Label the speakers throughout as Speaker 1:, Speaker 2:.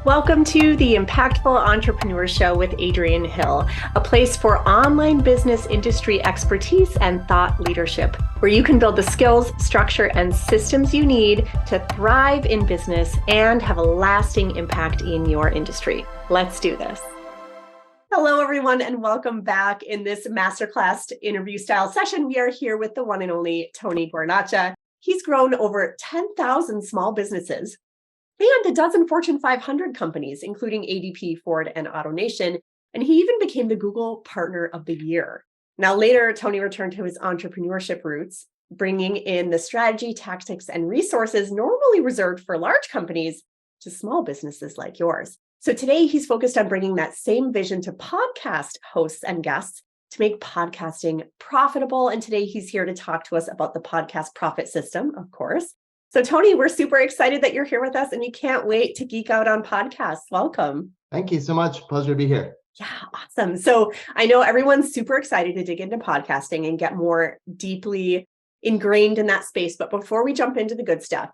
Speaker 1: Welcome to the Impactful Entrepreneur Show with Adrienne Hill, a place for online business industry expertise and thought leadership, where you can build the skills, structure, and systems you need to thrive in business and have a lasting impact in your industry. Let's do this. Hello, everyone, and welcome back. In this masterclass interview style session, we are here with the one and only Tony Guarnaccia. He's grown over 10,000 small businesses and a dozen Fortune 500 companies, including ADP, Ford, and AutoNation. And he even became the Google Partner of the Year. Now, later, Tony returned to his entrepreneurship roots, bringing in the strategy, tactics, and resources normally reserved for large companies to small businesses like yours. So today, he's focused on bringing that same vision to podcast hosts and guests to make podcasting profitable. And today, he's here to talk to us about the podcast profit system, of course. So Tony, we're super excited that you're here with us and we can't wait to geek out on podcasts. Welcome.
Speaker 2: Thank you so much. Pleasure to be here.
Speaker 1: Yeah, awesome. So I know everyone's super excited to dig into podcasting and get more deeply ingrained in that space. But before we jump into the good stuff,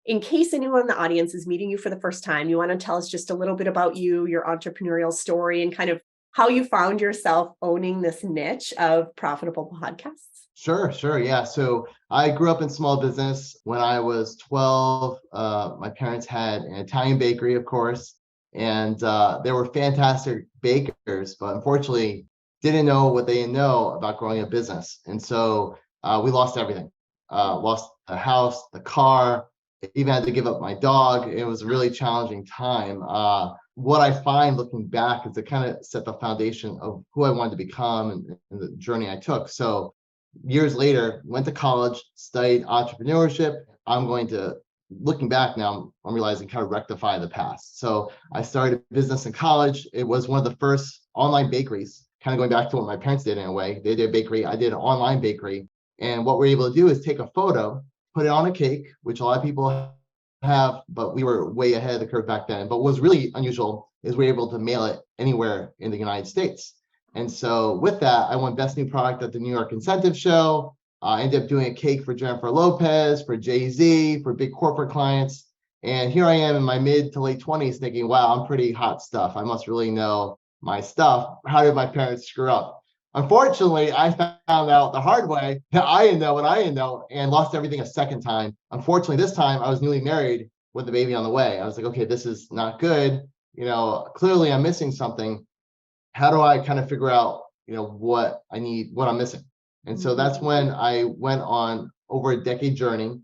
Speaker 1: in case anyone in the audience is meeting you for the first time, you want to tell us just a little bit about you, your entrepreneurial story, and kind of how you found yourself owning this niche of profitable podcasts?
Speaker 2: Sure. Yeah. So I grew up in small business. When I was 12, my parents had an Italian bakery, of course, and they were fantastic bakers, but unfortunately didn't know what they know about growing a business. And so we lost everything, lost the house, the car, even had to give up my dog. It was a really challenging time. What I find looking back is it kind of set the foundation of who I wanted to become and the journey I took. So years later, went to college, studied entrepreneurship. Looking back now, I'm realizing kind of rectify the past. So I started a business in college. It was one of the first online bakeries, kind of going back to what my parents did in a way. They did a bakery, I did an online bakery. And what we're able to do is take a photo, put it on a cake, which a lot of people have, but we were way ahead of the curve back then. But what was really unusual is we were able to mail it anywhere in the United States. And so with that, I won Best New Product at the New York Incentive Show. I ended up doing a cake for Jennifer Lopez, for Jay-Z, for big corporate clients. And here I am in my mid to late 20s thinking, wow, I'm pretty hot stuff. I must really know my stuff. How did my parents screw up? Unfortunately, I found out the hard way that I didn't know what I didn't know and lost everything a second time. Unfortunately, this time I was newly married with a baby on the way. I was like, okay, this is not good. Clearly I'm missing something. How do I kind of figure out, what I need, what I'm missing? And so that's when I went on over a decade journey,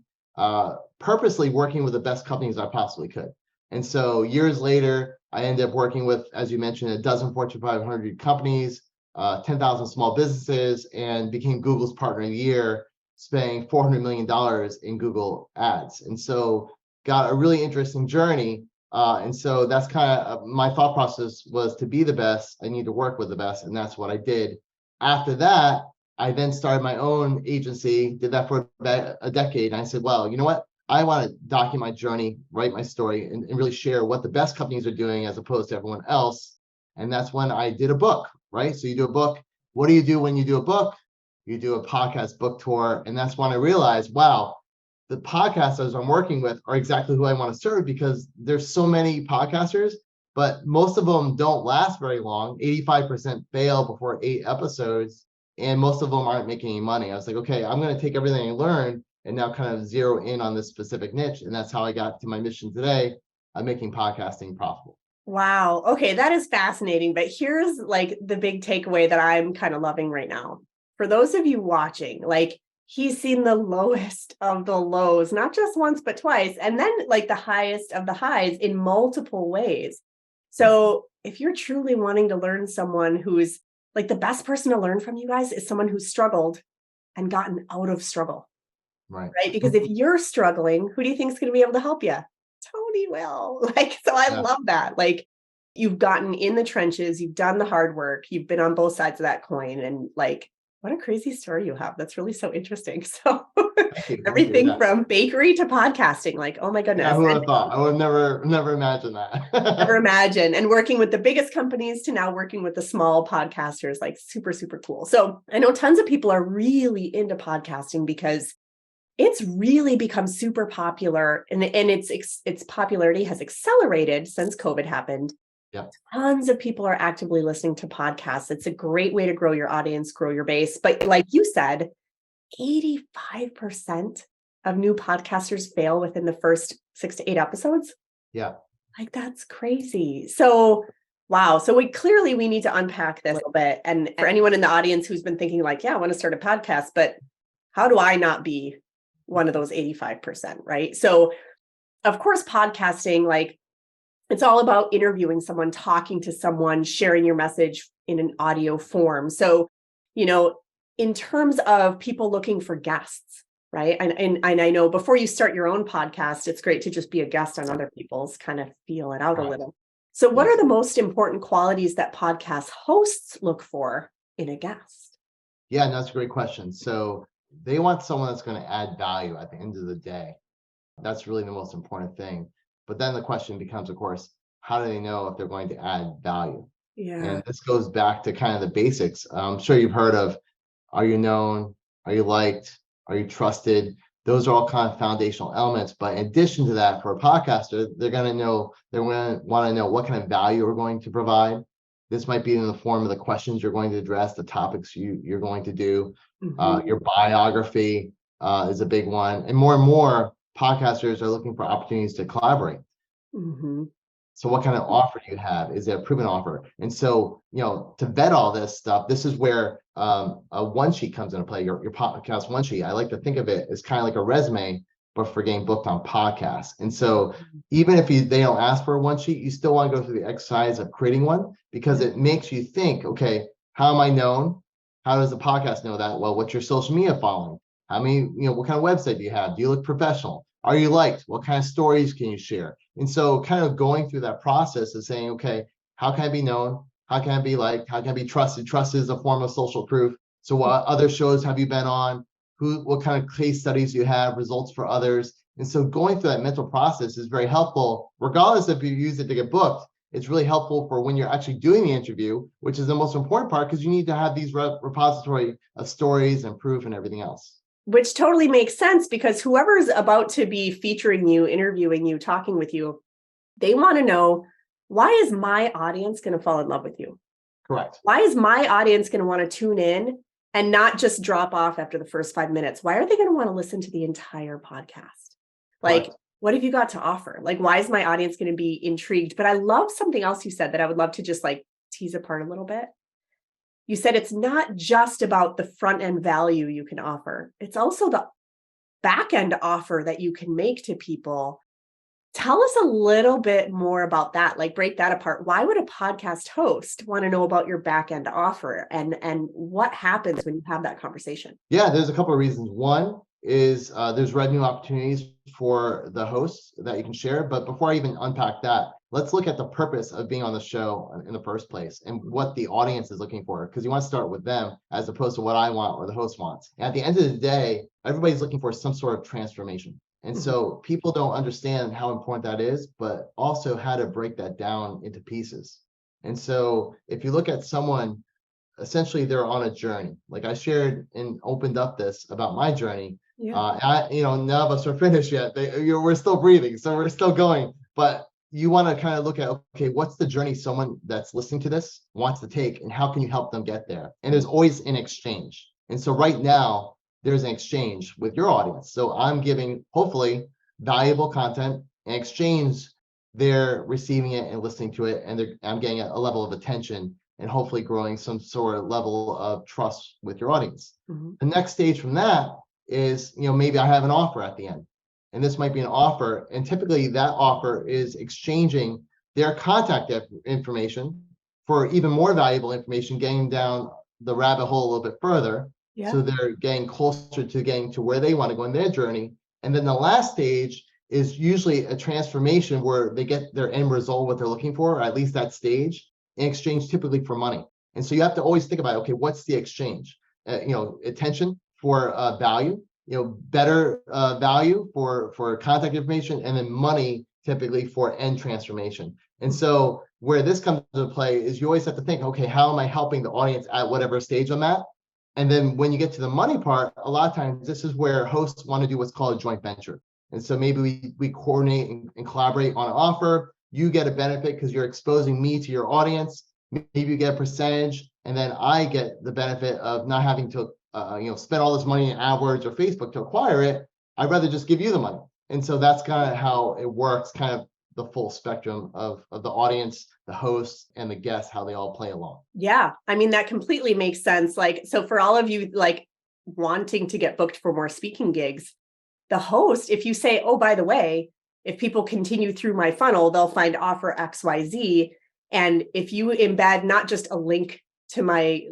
Speaker 2: purposely working with the best companies I possibly could. And so years later, I ended up working with, as you mentioned, a dozen Fortune 500 companies, 10,000 small businesses, and became Google's Partner of the Year, spending $400 million in Google ads. And so got a really interesting journey. And so that's kind of my thought process was to be the best, I need to work with the best. And that's what I did. After that, I then started my own agency, did that for about a decade. And I said, well, you know what? I want to document my journey, write my story, and really share what the best companies are doing as opposed to everyone else. And that's when I did a book, right? So you do a book. What do you do when you do a book? You do a podcast book tour. And that's when I realized, wow, the podcasters I'm working with are exactly who I want to serve because there's so many podcasters, but most of them don't last very long. 85% fail before 8 episodes, and most of them aren't making any money. I was like, okay, I'm going to take everything I learned and now kind of zero in on this specific niche. And that's how I got to my mission today of making podcasting profitable.
Speaker 1: Wow. Okay, that is fascinating. But here's like the big takeaway that I'm kind of loving right now. For those of you watching, he's seen the lowest of the lows, not just once, but twice, and then like the highest of the highs in multiple ways. So if you're truly wanting to learn someone who's like the best person to learn from you guys is someone who's struggled and gotten out of struggle. Right. Because if you're struggling, who do you think is going to be able to help you? Tony will. So I love that. You've gotten in the trenches, you've done the hard work, you've been on both sides of that coin, and what a crazy story you have. That's really so interesting. So everything from bakery to podcasting, oh my goodness.
Speaker 2: Yeah, who would have thought? I would never imagine that.
Speaker 1: Never imagine. And working with the biggest companies to now working with the small podcasters, super, super cool. So I know tons of people are really into podcasting because it's really become super popular, and its popularity has accelerated since COVID happened.
Speaker 2: Yeah.
Speaker 1: Tons of people are actively listening to podcasts. It's a great way to grow your audience, grow your base. But like you said, 85% of new podcasters fail within the first 6 to 8 episodes.
Speaker 2: Yeah.
Speaker 1: Like, that's crazy. So, wow. So we need to unpack this a little bit. And for anyone in the audience who's been thinking like, yeah, I want to start a podcast, but how do I not be one of those 85%, right? So, of course, podcasting, like, it's all about interviewing someone, talking to someone, sharing your message in an audio form. So, in terms of people looking for guests, right? And I know before you start your own podcast, it's great to just be a guest on other people's, kind of feel it out a little. So what are the most important qualities that podcast hosts look for in a guest?
Speaker 2: Yeah, that's a great question. So they want someone that's going to add value at the end of the day. That's really the most important thing. But then the question becomes, of course, how do they know if they're going to add value?
Speaker 1: Yeah.
Speaker 2: And this goes back to kind of the basics. I'm sure you've heard of, are you known? Are you liked? Are you trusted? Those are all kind of foundational elements. But in addition to that, for a podcaster, they're going to want to know what kind of value we're going to provide. This might be in the form of the questions you're going to address, the topics you're going to do. Your biography is a big one. And more podcasters are looking for opportunities to collaborate. So what kind of offer do you have? Is it a proven offer? And so, to vet all this stuff, this is where a one sheet comes into play, your podcast one sheet. I like to think of it as kind of like a resume, but for getting booked on podcasts. And so even if they don't ask for a one sheet, you still want to go through the exercise of creating one, because it makes you think, okay, how am I known? How does the podcast know that? Well, what's your social media following? How many, what kind of website do you have? Do you look professional? Are you liked? What kind of stories can you share? And so kind of going through that process of saying, okay, how can I be known? How can I be liked? How can I be trusted? Trust is a form of social proof. So what other shows have you been on? What kind of case studies you have, results for others? And so going through that mental process is very helpful, regardless if you use it to get booked. It's really helpful for when you're actually doing the interview, which is the most important part, because you need to have these repository of stories and proof and everything else.
Speaker 1: Which totally makes sense, because whoever's about to be featuring you, interviewing you, talking with you, they want to know, why is my audience going to fall in love with you?
Speaker 2: Correct.
Speaker 1: Why is my audience going to want to tune in and not just drop off after the first 5 minutes? Why are they going to want to listen to the entire podcast? Like, correct. What have you got to offer? Like, why is my audience going to be intrigued? But I love something else you said that I would love to just like tease apart a little bit. You said it's not just about the front end value you can offer. It's also the back end offer that you can make to people. Tell us a little bit more about that. Like, break that apart. Why would a podcast host want to know about your back end offer, and what happens when you have that conversation?
Speaker 2: Yeah, there's a couple of reasons. One is there's revenue opportunities for the hosts that you can share. But before I even unpack that, let's look at the purpose of being on the show in the first place and what the audience is looking for, because you want to start with them as opposed to what I want or the host wants. And at the end of the day, everybody's looking for some sort of transformation. And so people don't understand how important that is, but also how to break that down into pieces. And so if you look at someone, essentially they're on a journey. Like I shared and opened up this about my journey. None of us are finished yet. We're still breathing, so we're still going. But you want to kind of look at, okay, what's the journey someone that's listening to this wants to take, and how can you help them get there? And there's always an exchange. And so right now, there's an exchange with your audience. So I'm giving, hopefully, valuable content. In exchange, they're receiving it and listening to it, and I'm getting a level of attention and hopefully growing some sort of level of trust with your audience. The next stage from that is, maybe I have an offer at the end. And this might be an offer. And typically that offer is exchanging their contact information for even more valuable information, getting down the rabbit hole a little bit further. Yeah. So they're getting closer to getting to where they want to go in their journey. And then the last stage is usually a transformation where they get their end result, what they're looking for, or at least that stage, in exchange typically for money. And so you have to always think about, okay, what's the exchange? Attention for value, better value for contact information, and then money typically for end transformation. And so where this comes into play is you always have to think, okay, how am I helping the audience at whatever stage I'm at? And then when you get to the money part, a lot of times this is where hosts want to do what's called a joint venture. And so maybe we coordinate and collaborate on an offer. You get a benefit because you're exposing me to your audience. Maybe you get a percentage, and then I get the benefit of not having to spend all this money in AdWords or Facebook to acquire it. I'd rather just give you the money. And so that's kind of how it works, kind of the full spectrum of the audience, the hosts, and the guests, how they all play along.
Speaker 1: Yeah. I mean, that completely makes sense. Like, so for all of you like wanting to get booked for more speaking gigs, the host, if you say, oh, by the way, if people continue through my funnel, they'll find offer XYZ. And if you embed not just a link to my,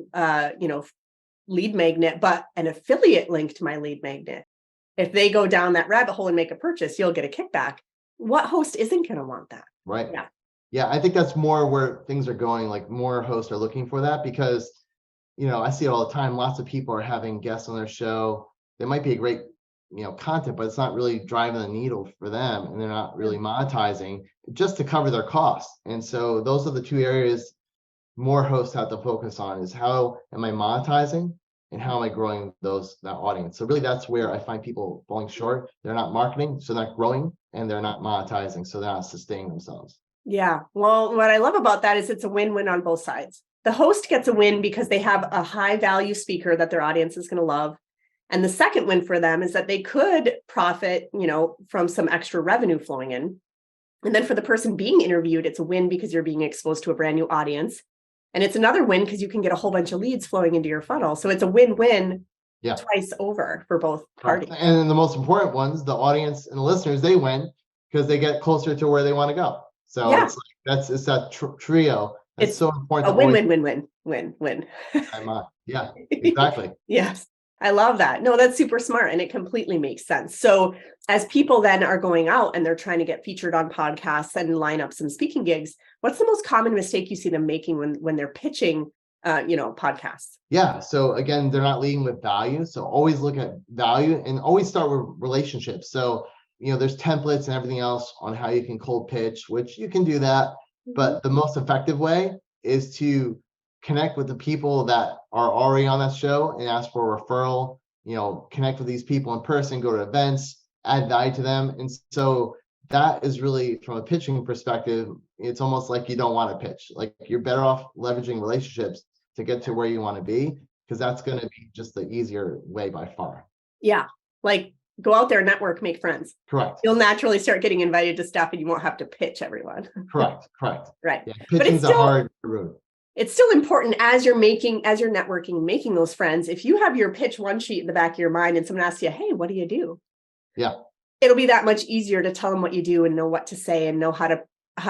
Speaker 1: lead magnet, but an affiliate link to my lead magnet, if they go down that rabbit hole and make a purchase, you'll get a kickback. What host isn't going to want that?
Speaker 2: Right.
Speaker 1: Yeah.
Speaker 2: Yeah. I think that's more where things are going. Like more hosts are looking for that because, I see it all the time. Lots of people are having guests on their show. They might be a great, content, but it's not really driving the needle for them. And they're not really monetizing just to cover their costs. And so those are the two areas more hosts have to focus on is how am I monetizing and how am I growing that audience? So really that's where I find people falling short. They're not marketing, so they're not growing, and they're not monetizing, so they're not sustaining themselves.
Speaker 1: Yeah. Well, what I love about that is it's a win-win on both sides. The host gets a win because they have a high value speaker that their audience is going to love. And the second win for them is that they could profit, from some extra revenue flowing in. And then for the person being interviewed, it's a win because you're being exposed to a brand new audience. And it's another win because you can get a whole bunch of leads flowing into your funnel. So it's a win-win twice over for both parties.
Speaker 2: And the most important ones, the audience and the listeners, they win because they get closer to where they want to go. So it's like it's that trio. It's so important.
Speaker 1: A win-win-win-win-win-win.
Speaker 2: Yeah, exactly.
Speaker 1: Yes. I love that. No, that's super smart. And it completely makes sense. So as people then are going out and they're trying to get featured on podcasts and line up some speaking gigs, what's the most common mistake you see them making when they're pitching, podcasts?
Speaker 2: Yeah. So again, they're not leading with value. So always look at value and always start with relationships. So, there's templates and everything else on how you can cold pitch, which you can do that. Mm-hmm. But the most effective way is to connect with the people that are already on that show and ask for a referral, connect with these people in person, go to events, add value to them. And so that is really, from a pitching perspective, it's almost like you don't want to pitch. Like you're better off leveraging relationships to get to where you want to be, because that's going to be just the easier way by far.
Speaker 1: Yeah. Like go out there, network, make friends.
Speaker 2: Correct.
Speaker 1: You'll naturally start getting invited to stuff and you won't have to pitch everyone.
Speaker 2: Correct.
Speaker 1: Right.
Speaker 2: Yeah, pitching's a hard route.
Speaker 1: It's still important as you're networking and making those friends. If you have your pitch one sheet in the back of your mind and someone asks you, hey, what do you do?
Speaker 2: Yeah.
Speaker 1: It'll be that much easier to tell them what you do and know what to say and know how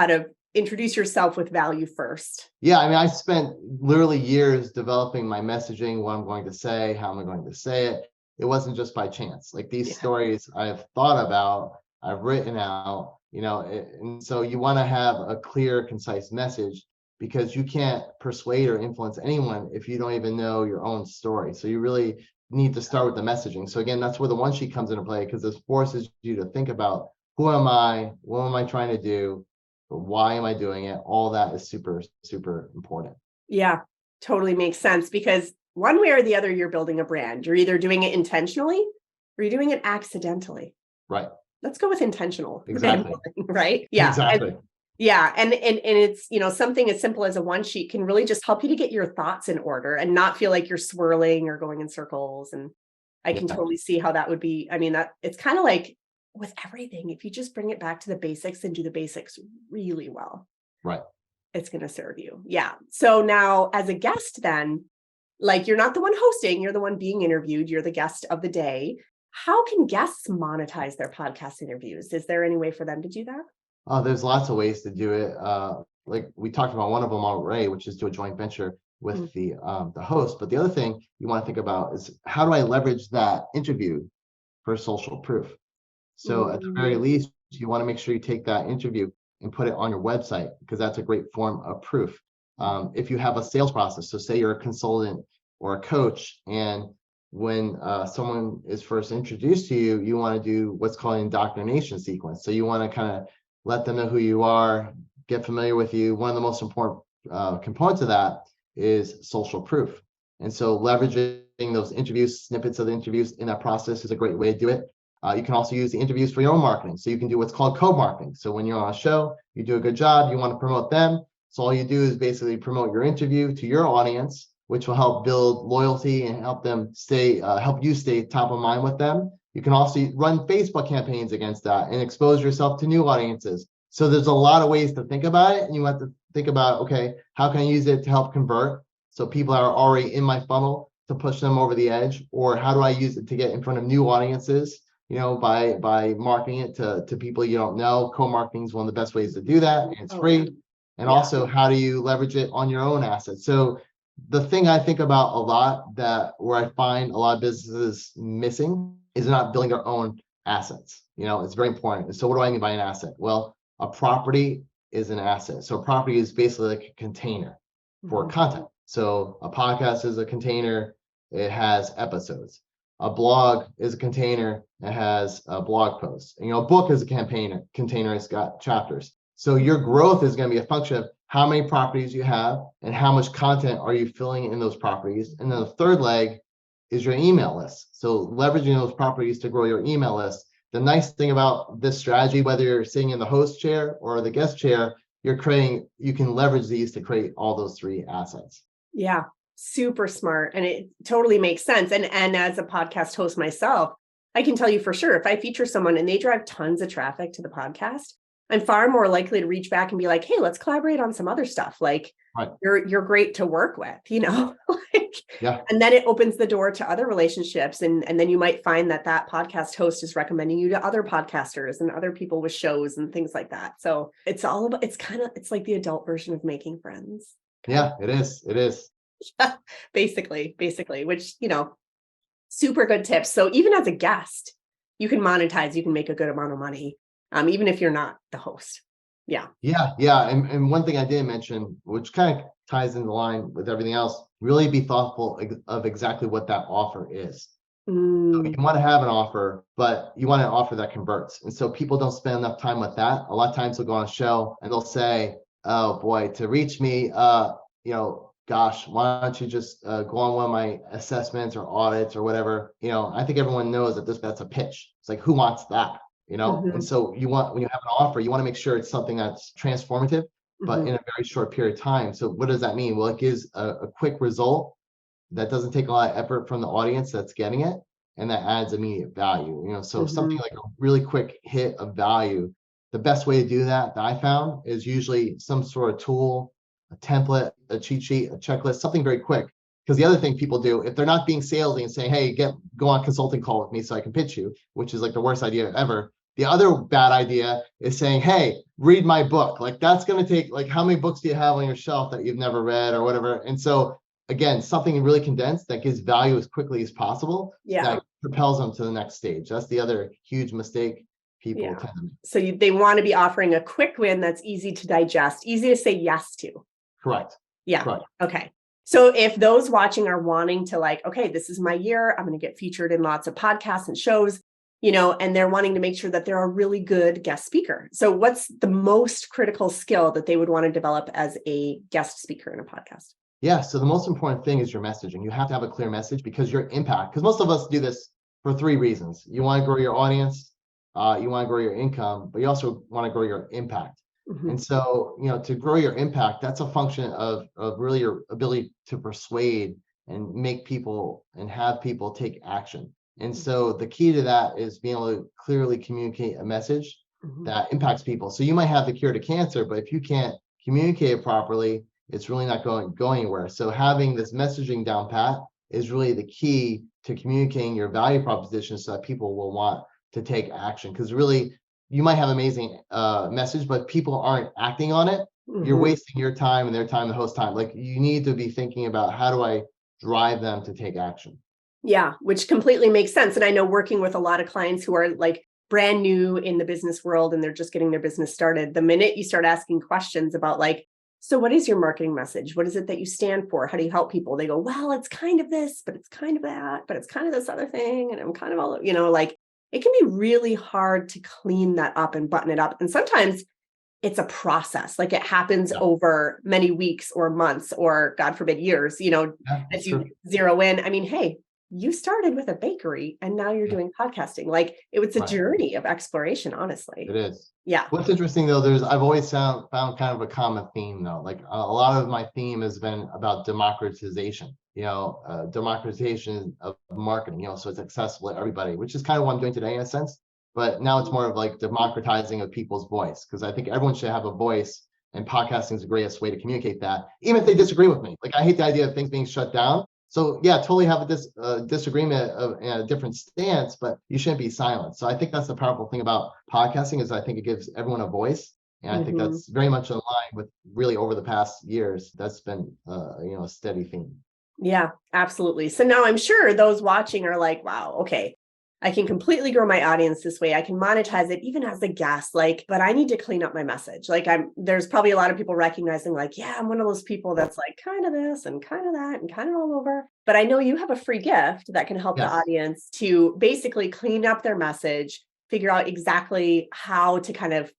Speaker 1: to introduce yourself with value first.
Speaker 2: Yeah. I mean, I spent literally years developing my messaging, what I'm going to say, how am I going to say it. It wasn't just by chance. Like these stories I've thought about, I've written out, and so you want to have a clear, concise message, because you can't persuade or influence anyone if you don't even know your own story. So you really need to start with the messaging. So again, that's where the one sheet comes into play, because this forces you to think about, who am I? What am I trying to do? Why am I doing it? All that is super, super important.
Speaker 1: Yeah, totally makes sense, because one way or the other, you're building a brand. You're either doing it intentionally or you're doing it accidentally.
Speaker 2: Right.
Speaker 1: Let's go with intentional.
Speaker 2: Exactly.
Speaker 1: Right. Yeah.
Speaker 2: Exactly.
Speaker 1: And it's, something as simple as a one sheet can really just help you to get your thoughts in order and not feel like you're swirling or going in circles. And I can totally see how that would be. I mean, that it's kind of like with everything, if you just bring it back to the basics and do the basics really well,
Speaker 2: right,
Speaker 1: it's going to serve you. Yeah. So now as a guest, then, like, you're not the one hosting, you're the one being interviewed, you're the guest of the day. How can guests monetize their podcast interviews? Is there any way for them to do that?
Speaker 2: There's lots of ways to do it. Like we talked about one of them already, which is do a joint venture with the host. But the other thing you want to think about is, how do I leverage that interview for social proof? So at the very least, you want to make sure you take that interview and put it on your website, because that's a great form of proof. If you have a sales process, so say you're a consultant or a coach, and when someone is first introduced to you, you want to do what's called an indoctrination sequence. So you want to kind of let them know who you are, get familiar with you. One of the most important components of that is social proof. And so leveraging those interviews, snippets of the interviews in that process is a great way to do it. You can also use the interviews for your own marketing. So you can do what's called co-marketing. So when you're on a show, you do a good job, you want to promote them. So all you do is basically promote your interview to your audience, which will help build loyalty and help them help you stay top of mind with them. You can also run Facebook campaigns against that and expose yourself to new audiences. So there's a lot of ways to think about it. And you have to think about, okay, how can I use it to help convert? So people that are already in my funnel to push them over the edge, or how do I use it to get in front of new audiences? By marketing it to people you don't know. Co-marketing is one of the best ways to do that, and it's free. And also, how do you leverage it on your own assets? So the thing I think about a lot where I find a lot of businesses missing is they're not building their own assets. It's very important. So what do I mean by an asset? Well, a property is an asset. So a property is basically like a container for content. So a podcast is a container. It has episodes. A blog is a container. It has a blog post. A book is a container. It's got chapters. So your growth is going to be a function of how many properties you have and how much content are you filling in those properties. And then the third leg is your email list. So leveraging those properties to grow your email list. The nice thing about this strategy, whether you're sitting in the host chair or the guest chair, you can leverage these to create all those three assets.
Speaker 1: Yeah, super smart. And it totally makes sense. And as a podcast host myself, I can tell you for sure, if I feature someone and they drive tons of traffic to the podcast, I'm far more likely to reach back and be like, hey, let's collaborate on some other stuff. Like, right. You're great to work with,
Speaker 2: Yeah.
Speaker 1: And then it opens the door to other relationships. And then you might find that podcast host is recommending you to other podcasters and other people with shows and things like that. So it's like the adult version of making friends.
Speaker 2: Yeah, it is. It is.
Speaker 1: basically, which, super good tips. So even as a guest, you can monetize, you can make a good amount of money. Even if you're not the host. Yeah.
Speaker 2: And one thing I didn't mention, which kind of ties in the line with everything else, really be thoughtful of exactly what that offer is. So you want to have an offer, but you want an offer that converts. And so people don't spend enough time with that. A lot of times they'll go on a show and they'll say, oh boy, to reach me, gosh, why don't you just go on one of my assessments or audits or whatever? I think everyone knows that's a pitch. It's like, who wants that? And so when you have an offer, you want to make sure it's something that's transformative, but in a very short period of time. So what does that mean? Well, it gives a quick result that doesn't take a lot of effort from the audience that's getting it, and that adds immediate value. So something like a really quick hit of value. The best way to do that I found is usually some sort of tool, a template, a cheat sheet, a checklist, something very quick. Because the other thing people do, if they're not being salesy and saying, hey, go on a consulting call with me so I can pitch you, which is like the worst idea ever. The other bad idea is saying, hey, read my book. Like that's going to take, like, how many books do you have on your shelf that you've never read or whatever? And so again, something really condensed that gives value as quickly as possible. That propels them to the next stage. That's the other huge mistake people tend to make.
Speaker 1: So they want to be offering a quick win that's easy to digest, easy to say yes to.
Speaker 2: Correct.
Speaker 1: Yeah.
Speaker 2: Correct.
Speaker 1: Okay. So if those watching are wanting to okay, this is my year, I'm going to get featured in lots of podcasts and shows, and they're wanting to make sure that they're a really good guest speaker. So what's the most critical skill that they would want to develop as a guest speaker in a podcast?
Speaker 2: Yeah. So the most important thing is your messaging. You have to have a clear message because your impact, because most of us do this for three reasons. You want to grow your audience, you want to grow your income, but you also want to grow your impact. And so, to grow your impact, that's a function of really your ability to persuade and make people and have people take action. And so the key to that is being able to clearly communicate a message that impacts people. So you might have the cure to cancer, but if you can't communicate it properly, it's really not going anywhere. So having this messaging down pat is really the key to communicating your value proposition so that people will want to take action. Because really, you might have amazing message, but people aren't acting on it. You're wasting your time and their time, the host time. Like, you need to be thinking about, how do I drive them to take action?
Speaker 1: Yeah, which completely makes sense. And I know, working with a lot of clients who are like brand new in the business world and they're just getting their business started, the minute you start asking questions about so what is your marketing message? What is it that you stand for? How do you help people? They go, well, it's kind of this, but it's kind of that, but it's kind of this other thing. And I'm kind of all, it can be really hard to clean that up and button it up. And sometimes it's a process. Like, it happens over many weeks or months or, God forbid, years, as you zero in. I mean, hey, you started with a bakery and now you're
Speaker 2: Yeah.
Speaker 1: doing podcasting. Like it was a
Speaker 2: Right.
Speaker 1: journey of exploration, honestly.
Speaker 2: It is.
Speaker 1: Yeah.
Speaker 2: What's interesting though, I've always found kind of a common theme though. Like a lot of my theme has been about democratization, democratization of marketing, so it's accessible to everybody, which is kind of what I'm doing today in a sense. But now it's more of like democratizing of people's voice, because I think everyone should have a voice, and podcasting is the greatest way to communicate that, even if they disagree with me. Like I hate the idea of things being shut down. So yeah, totally have a disagreement and a different stance, but you shouldn't be silent. So I think that's the powerful thing about podcasting, is I think it gives everyone a voice. And I think
Speaker 1: Mhm.
Speaker 2: that's very much in line with really over the past years. That's been a steady theme.
Speaker 1: Yeah, absolutely. So now I'm sure those watching are like, wow, okay, I can completely grow my audience this way. I can monetize it even as a guest, like, but I need to clean up my message. Like there's probably a lot of people recognizing like, yeah, I'm one of those people that's like kind of this and kind of that and kind of all over. But I know you have a free gift that can help the
Speaker 2: Yes.
Speaker 1: audience to basically clean up their message, figure out exactly how to kind of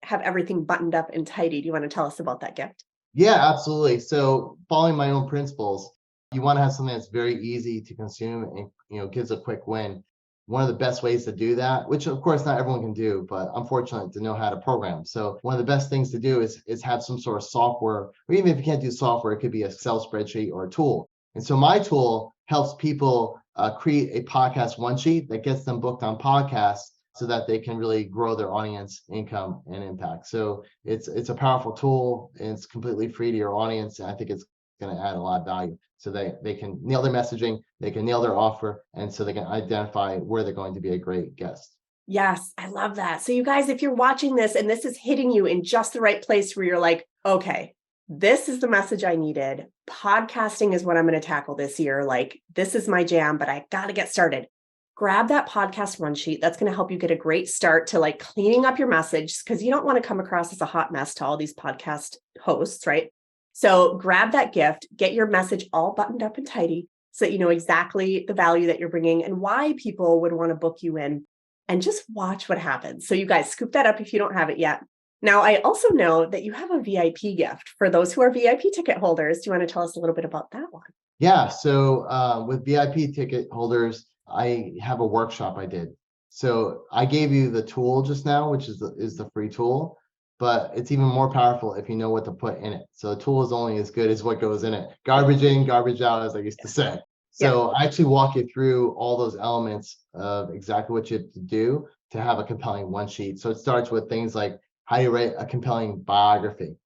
Speaker 1: have everything buttoned up and tidy. Do you want to tell us about that gift?
Speaker 2: Yeah, absolutely. So following my own principles, you want to have something that's very easy to consume and gives a quick win. One of the best ways to do that, which of course not everyone can do, but I'm fortunate to know how to program. So one of the best things to do is have some sort of software, or even if you can't do software, it could be a Excel spreadsheet or a tool. And so my tool helps people create a podcast one sheet that gets them booked on podcasts, so that they can really grow their audience, income, and impact. So it's a powerful tool, and it's completely free to your audience. And I think it's going to add a lot of value, so they can nail their messaging, they can nail their offer, and so they can identify where they're going to be a great guest.
Speaker 1: Yes, I love that. So, you guys, if you're watching this and this is hitting you in just the right place where you're like, okay, this is the message I needed. Podcasting is what I'm going to tackle this year. Like, this is my jam, but I got to get started. Grab that podcast run sheet. That's going to help you get a great start to like cleaning up your message, because you don't want to come across as a hot mess to all these podcast hosts, right? So, grab that gift, get your message all buttoned up and tidy so that you know exactly the value that you're bringing and why people would want to book you in, and just watch what happens. So you guys scoop that up if you don't have it yet. Now, I also know that you have a VIP gift for those who are VIP ticket holders. Do you want to tell us a little bit about that one?
Speaker 2: Yeah, so with VIP ticket holders, I have a workshop I did. So I gave you the tool just now, which is the free tool, but it's even more powerful if you know what to put in it. So the tool is only as good as what goes in it. Garbage in, garbage out, as I used to say.
Speaker 1: Yeah.
Speaker 2: So I actually walk you through all those elements of exactly what you have to do to have a compelling one sheet. So it starts with things like how do you write a compelling biography,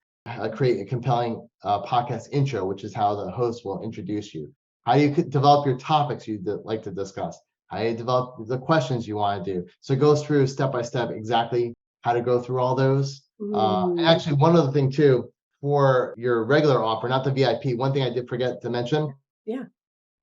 Speaker 2: create a compelling podcast intro, which is how the host will introduce you. How you could develop your topics you'd like to discuss. How you develop the questions you want to do. So it goes through step by step exactly how to go through all those. And
Speaker 1: Mm,
Speaker 2: actually, one other thing too, for your regular offer, not the VIP, one thing I did forget to mention
Speaker 1: yeah.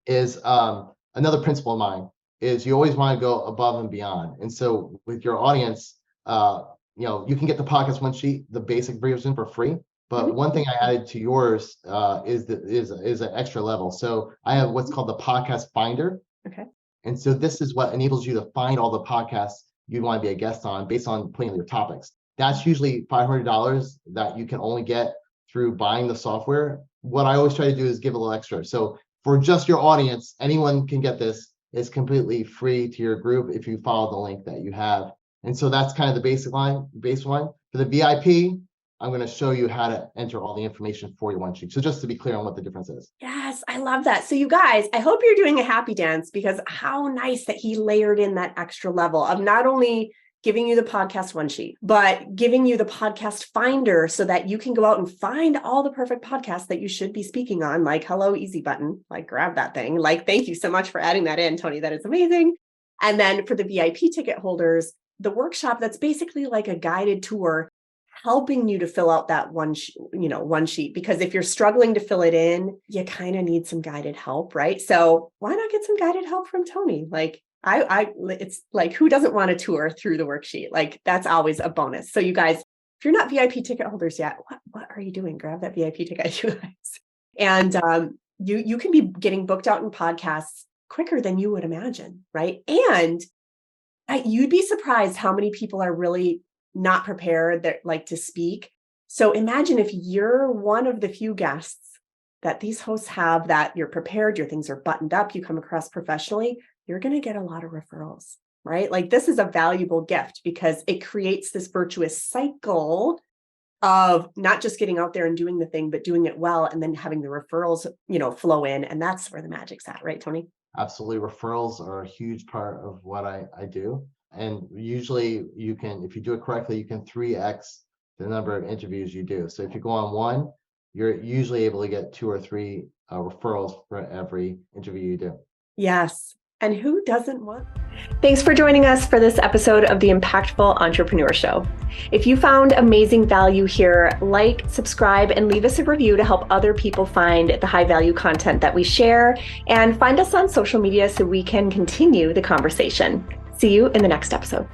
Speaker 2: is another principle of mine is you always want to go above and beyond. And so with your audience, you can get the podcast one sheet, the basic version for free. But
Speaker 1: Mhm.
Speaker 2: one thing I added to yours is an extra level. So I have what's called the podcast finder.
Speaker 1: Okay.
Speaker 2: And so this is what enables you to find all the podcasts you want to be a guest on based on putting your topics. That's usually $500 that you can only get through buying the software. What I always try to do is give a little extra. So for just your audience, anyone can get this. It's completely free to your group if you follow the link that you have. And so that's kind of the baseline. For the VIP, I'm going to show you how to enter all the information for your one sheet. So just to be clear on what the difference is.
Speaker 1: Yes, I love that. So you guys, I hope you're doing a happy dance, because how nice that he layered in that extra level of not only giving you the podcast one sheet, but giving you the podcast finder so that you can go out and find all the perfect podcasts that you should be speaking on, like hello, easy button, like grab that thing. Like, thank you so much for adding that in, Tony. That is amazing. And then for the VIP ticket holders, the workshop that's basically like a guided tour helping you to fill out that one sheet, because if you're struggling to fill it in, you kind of need some guided help, right? So why not get some guided help from Tony? Like it's like, who doesn't want a tour through the worksheet? Like, that's always a bonus. So you guys, if you're not VIP ticket holders yet, what are you doing? Grab that VIP ticket, you guys. And you can be getting booked out in podcasts quicker than you would imagine, right? And you'd be surprised how many people are really not prepared that like to speak. So imagine if you're one of the few guests that these hosts have, that you're prepared, your things are buttoned up, you come across professionally, you're going to get a lot of referrals, right? Like, this is a valuable gift because it creates this virtuous cycle of not just getting out there and doing the thing, but doing it well, and then having the referrals, flow in. And that's where the magic's at, right, Tony?
Speaker 2: Absolutely. Referrals are a huge part of what I do. And usually you can, if you do it correctly, you can 3x the number of interviews you do. So if you go on one, you're usually able to get 2 or 3 referrals for every interview you do.
Speaker 1: Yes. And who doesn't want? Thanks for joining us for this episode of the Impactful Entrepreneur Show. If you found amazing value here, like, subscribe, and leave us a review to help other people find the high value content that we share, and find us on social media so we can continue the conversation. See you in the next episode.